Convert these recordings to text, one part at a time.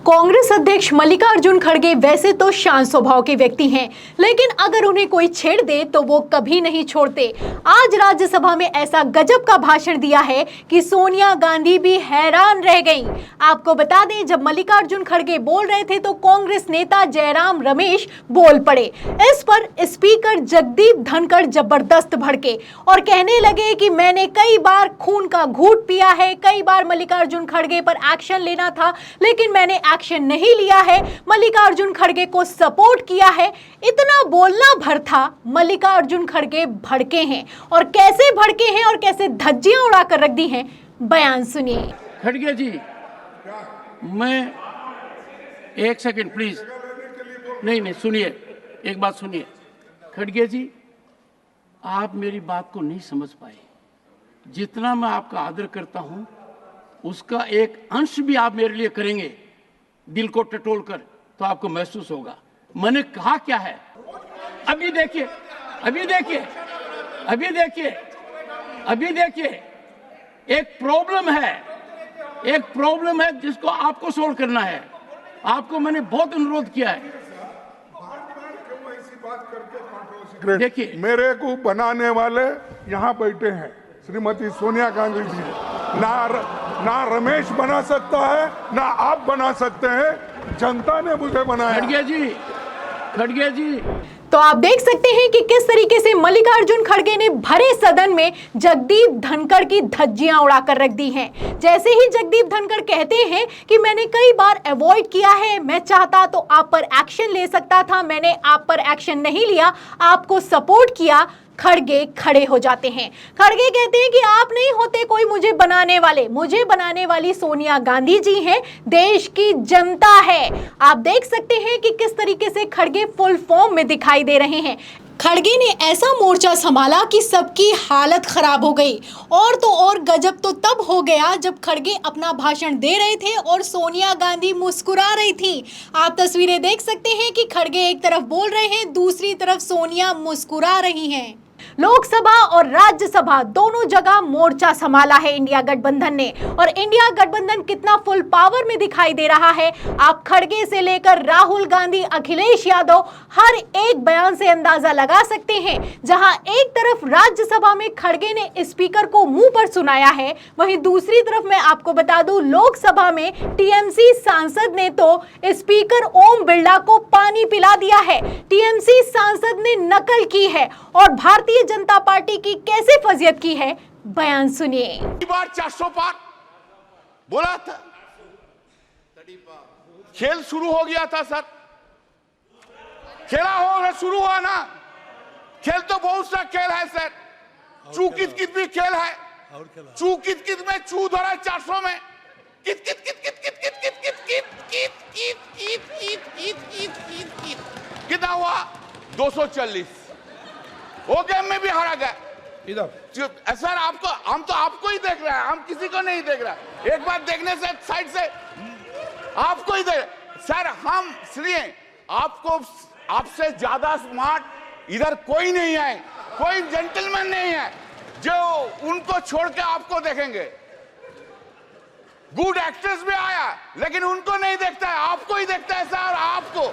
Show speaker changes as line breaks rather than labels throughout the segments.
कांग्रेस अध्यक्ष मल्लिकार्जुन खड़गे वैसे तो शांत स्वभाव के व्यक्ति हैं, लेकिन अगर उन्हें कोई छेड़ दे तो वो कभी नहीं छोड़ते। आज राज्यसभा में ऐसा गजब का भाषण दिया है कि सोनिया गांधी भी हैरान रह गईं। आपको बता दें, जब मल्लिकार्जुन खड़गे बोल रहे थे तो कांग्रेस नेता जयराम रमेश बोल पड़े। इस पर स्पीकर जगदीप धनखड़ जबरदस्त भड़के और कहने लगे कि मैंने कई बार खून का घूंट पिया है, कई बार मल्लिकार्जुन खड़गे पर एक्शन लेना था लेकिन मैंने एक्शन नहीं लिया है, मल्लिकार्जुन खड़गे को सपोर्ट किया है। इतना बोलना भर था, मल्लिकार्जुन खड़गे भड़के हैं और कैसे भड़के हैं और कैसे धज्जियां उड़ाकर रख दी हैं, बयान सुनिए।
खड़गे जी, मैं एक सेकंड प्लीज, नहीं सुनिए, एक बात सुनिए। खड़गे जी, आप मेरी बात को नहीं समझ पाए। जितना मैं आपका आदर करता हूं उसका एक अंश भी आप मेरे लिए करेंगे दिल को टटोल कर तो आपको महसूस होगा। मैंने कहा क्या है, अभी देखिए, अभी देखिए, अभी देखिए, अभी देखिए। एक प्रॉब्लम है जिसको आपको सोल्व करना है। आपको मैंने बहुत अनुरोध किया है।
देखिए, मेरे को बनाने वाले यहाँ बैठे हैं, श्रीमती सोनिया गांधी जी। ना रमेश बना सकता है, ना आप बना सकते हैं, जनता ने मुझे बनाया।
खड़गे जी,
तो आप देख सकते हैं कि किस तरीके से मल्लिकार्जुन खड़गे ने भरे सदन में जगदीप धनखड़ की धज्जियां उड़ाकर रख दी हैं। जैसे ही जगदीप धनखड़ कहते हैं कि मैंने कई बार अवॉइड किया है, मैं चाहता तो आप पर एक्शन ले सकता था, मैंने आप पर एक्शन नहीं लिया, आपको सपोर्ट किया, खड़गे खड़े हो जाते हैं। खड़गे कहते हैं कि आप नहीं होते कोई मुझे बनाने वाले, मुझे बनाने वाली सोनिया गांधी जी हैं, देश की जनता है। आप देख सकते हैं कि किस तरीके से खड़गे फुल फॉर्म में दिखाई दे रहे हैं। खड़गे ने ऐसा मोर्चा संभाला कि सबकी हालत खराब हो गई। और तो और गजब तो तब हो गया जब खड़गे अपना भाषण दे रहे थे और सोनिया गांधी मुस्कुरा रही थी। आप तस्वीरें देख सकते हैं कि खड़गे एक तरफ बोल रहे हैं, दूसरी तरफ सोनिया मुस्कुरा रही हैं। लोकसभा और राज्यसभा दोनों जगह मोर्चा संभाला है इंडिया गठबंधन ने। और इंडिया गठबंधन कितना फुल पावर में दिखाई दे रहा है, आप खड़गे से लेकर राहुल गांधी, अखिलेश यादव, हर एक बयान से अंदाजा लगा सकते हैं। जहां एक तरफ राज्यसभा में खड़गे ने स्पीकर को मुंह पर सुनाया है, वहीं दूसरी तरफ मैं आपको बता दूं, लोकसभा में टीएमसी सांसद ने तो स्पीकर ओम बिरला को पानी पिला दिया है। टीएमसी सांसद ने नकल की है और भारतीय जनता पार्टी की कैसे फजियत की है, बयान सुनिए।
बार 400 पार बोला था, खेल शुरू हो गया था सर, खेला हो शुरू हुआ ना। खेल तो बहुत सा खेल है सर, चू कित कित भी खेल है, चू कित कित में चू धरा 400 में कित कित कित कित कित कित कित कित कित कित कित कित कित कित कित कित कितना हुआ 240। वो गेम में भी हारा गया। इधर सर आपको, हम तो आपको ही देख रहे हैं, हम किसी को नहीं देख रहे। एक बार देखने से साइड से आपको ही देख सर, हम इसलिए आपको, आपसे ज्यादा स्मार्ट इधर कोई नहीं है, कोई जेंटलमैन नहीं है जो उनको छोड़ के आपको देखेंगे। गुड एक्टर्स भी आया लेकिन उनको नहीं देखता है, आपको ही देखता है सर, आपको,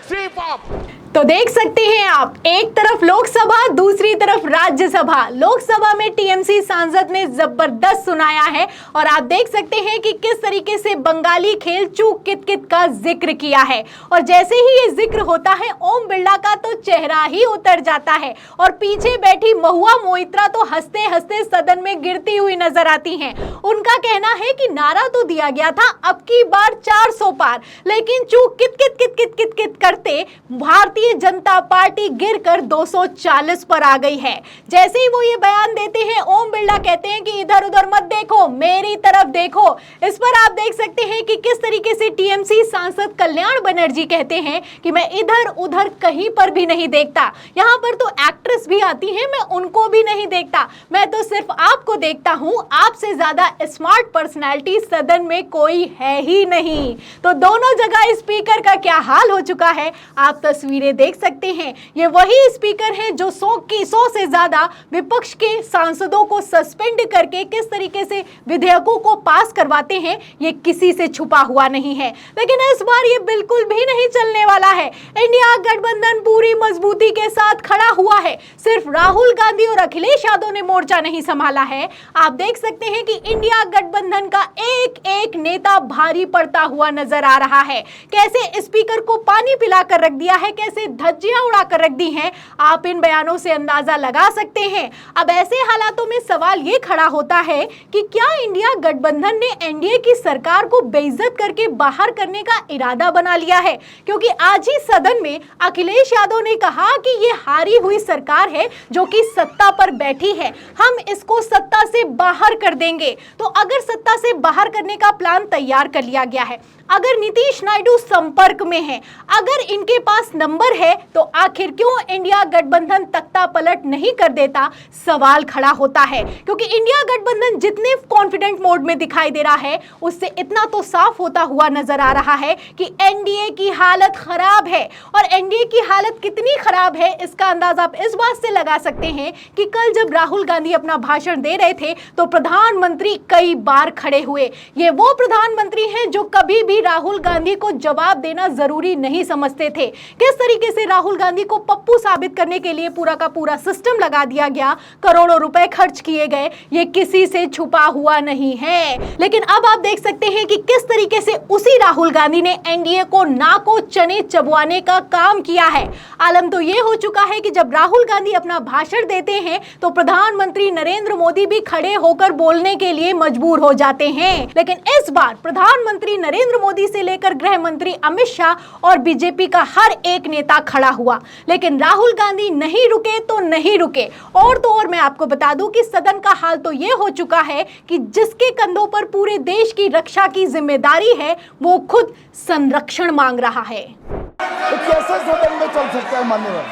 सिर्फ आप।
तो देख सकते हैं आप, एक तरफ लोकसभा, दूसरी तरफ राज्यसभा। लोकसभा में टीएमसी सांसद ने जबरदस्त सुनाया है और आप देख सकते हैं कि किस तरीके से बंगाली खेल चूक कित कित का जिक्र किया है। और जैसे ही ये जिक्र होता है, ओम बिरला का तो चेहरा ही उतर जाता है और पीछे बैठी महुआ मोइत्रा तो हंसते हंसते सदन में गिरती हुई नजर आती हैं। उनका कहना है कि नारा तो दिया गया था अब की बार 400 पार, लेकिन चूक कित कित कित कित कित कित करते भारतीय जनता पार्टी गिरकर 240 पर आ गई है। जैसे ही वो ये बयान देते हैं, ओम बिरला कहते हैं कि इधर उधर मत देखो, मेरी तरफ देखो। इस पर आप देख सकते हैं कि किस तरीके से टीएमसी सांसद कल्याण बनर्जी कहते हैं कि मैं इधर उधर कहीं पर भी नहीं देखता। यहाँ पर तो एक्ट्रेस भी आती हैं, मैं उनको भी नहीं देखता, मैं तो सिर्फ आपको देखता हूँ। आपसे ज्यादा स्मार्ट पर्सनैलिटी सदन में कोई है ही नहीं। तो दोनों जगह स्पीकर का क्या हाल हो चुका है, आप तस्वीरें ये देख सकते हैं, ये वही स्पीकर हैं जो 100 से ज्यादा विपक्ष के सांसदों को सस्पेंड करके किस तरीके से विधेयकों को पास करवाते हैं, ये किसी से छुपा हुआ नहीं है। लेकिन इस बार ये बिल्कुल भी नहीं चलने वाला है। इंडिया गठबंधन पूरी मजबूती के साथ खड़ा हुआ है। सिर्फ राहुल गांधी और अखिलेश यादव ने मोर्चा नहीं संभाला है। आप देख सकते हैं कि इंडिया गठबंधन का एक एक नेता भारी पड़ता हुआ नजर आ रहा है। कैसे स्पीकर को पानी पिलाकर रख दिया है, कैसे धज्जियां उड़ाकर रख दी हैं, आप इन बयानों से अंदाजा लगा सकते हैं। अब ऐसे हालातों में सवाल ये खड़ा होता है कि क्या इंडिया गठबंधन ने एनडीए की सरकार को बेइज्जत करके बाहर करने का इरादा बना लिया है? क्योंकि आज ही सदन में अखिलेश यादव ने कहा कि ये हारी हुई सरकार है जो कि सत्ता पर बैठी है, हम इसको सत्ता से बाहर कर देंगे। तो अगर सत्ता से बाहर करने का प्लान तैयार कर लिया गया है, अगर नीतीश नायडू संपर्क में है, अगर इनके पास नंबर है, तो आखिर क्यों इंडिया गठबंधन तख्ता पलट नहीं कर देता, सवाल खड़ा होता है। क्योंकि इंडिया गठबंधन जितने कॉन्फिडेंट मोड में दिखाई दे रहा है, उससे इतना तो साफ होता हुआ नजर आ रहा है कि एनडीए की हालत खराब है। और एनडीए की हालत कितनी खराब है, इसका अंदाजा आप इस बात से लगा सकते हैं कि कल जब राहुल गांधी अपना भाषण दे रहे थे तो प्रधानमंत्री कई बार खड़े हुए। ये वो प्रधानमंत्री हैं जो कभी भी राहुल गांधी को जवाब देना जरूरी नहीं समझते थे। किस तरीके से राहुल गांधी को पप्पू साबित करने के लिए पूरा का पूरा सिस्टम लगा दिया गया, करोड़ों रुपए खर्च किए गए, ये किसी से छुपा हुआ नहीं है। लेकिन अब आप देख सकते हैं कि किस तरीके से उसी राहुल गांधी ने एनडीए को नाको चने चबवाने का काम किया है। आलम तो ये हो चुका है कि जब राहुल गांधी अपना भाषण देते हैं तो प्रधानमंत्री नरेंद्र मोदी भी खड़े होकर बोलने के लिए मजबूर हो जाते हैं। लेकिन इस बार प्रधानमंत्री नरेंद्र मोदी से लेकर गृह मंत्री अमित शाह और बीजेपी का हर एक नेता खड़ा हुआ, लेकिन राहुल गांधी नहीं रुके तो नहीं रुके। और तो और मैं आपको बता दूं कि सदन का हाल तो यह हो चुका है कि जिसके कंधों पर पूरे देश की रक्षा की जिम्मेदारी है, वो खुद संरक्षण मांग रहा है।
तो कैसे सदन में चल सकता है मान्यवर?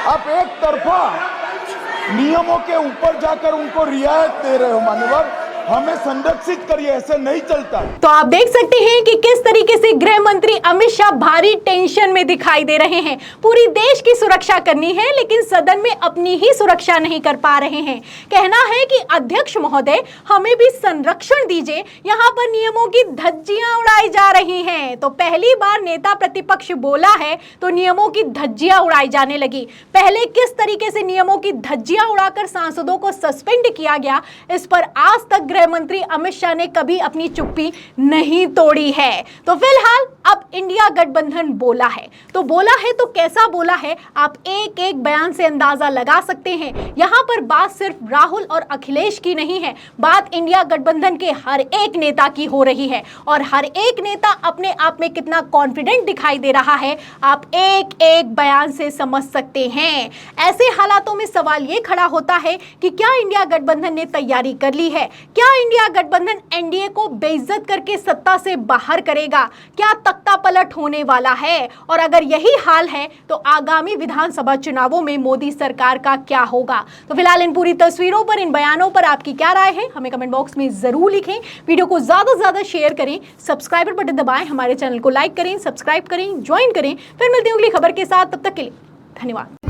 आप एक तरफा नियमों के ऊपर जाकर उनको रियायत दे रहे हो मान्यवर, हमें संरक्षित करिए, ऐसे नहीं चलता।
तो आप देख सकते हैं कि किस तरीके से गृह मंत्री अमित शाह भारी टेंशन में दिखाई दे रहे हैं। पूरी देश की सुरक्षा करनी है, लेकिन सदन में अपनी ही सुरक्षा नहीं कर पा रहे हैं। कहना है कि अध्यक्ष महोदय हमें भी संरक्षण दीजिए, यहाँ पर नियमों की धज्जियां उड़ाई जा रही हैं। तो पहली बार नेता प्रतिपक्ष बोला है तो नियमों की धज्जियां उड़ाई जाने लगी। पहले किस तरीके से नियमों की धज्जियां उड़ाकर सांसदों को सस्पेंड किया गया, इस पर आज तक गृह मंत्री अमित शाह ने कभी अपनी चुप्पी नहीं तोड़ी है। तो फिलहाल अब इंडिया गठबंधन बोला है, तो बोला है तो कैसा बोला है, आप एक एक बयान से अंदाजा लगा सकते हैं। यहां पर बात सिर्फ राहुल और अखिलेश की नहीं है, बात इंडिया गठबंधन के हर एक नेता की हो रही है। और हर एक नेता अपने आप में कितना कॉन्फिडेंट दिखाई दे रहा है, आप एक एक बयान से समझ सकते हैं। ऐसे हालातों में सवाल यह खड़ा होता है कि क्या इंडिया गठबंधन ने तैयारी कर ली है? क्या इंडिया गठबंधन एनडीए को बेइज्जत करके सत्ता से बाहर करेगा? क्या तख्ता पलट होने वाला है? और अगर यही हाल है तो आगामी विधानसभा चुनावों में मोदी सरकार का क्या होगा? तो फिलहाल इन पूरी तस्वीरों पर, इन बयानों पर आपकी क्या राय है, हमें कमेंट बॉक्स में जरूर लिखें। वीडियो को ज्यादा से ज्यादा शेयर करें, सब्सक्राइबर बटन दबाएं, हमारे चैनल को लाइक करें, सब्सक्राइब करें, ज्वाइन करें। फिर मिलते हैं अगली खबर के साथ, तब तक के लिए धन्यवाद।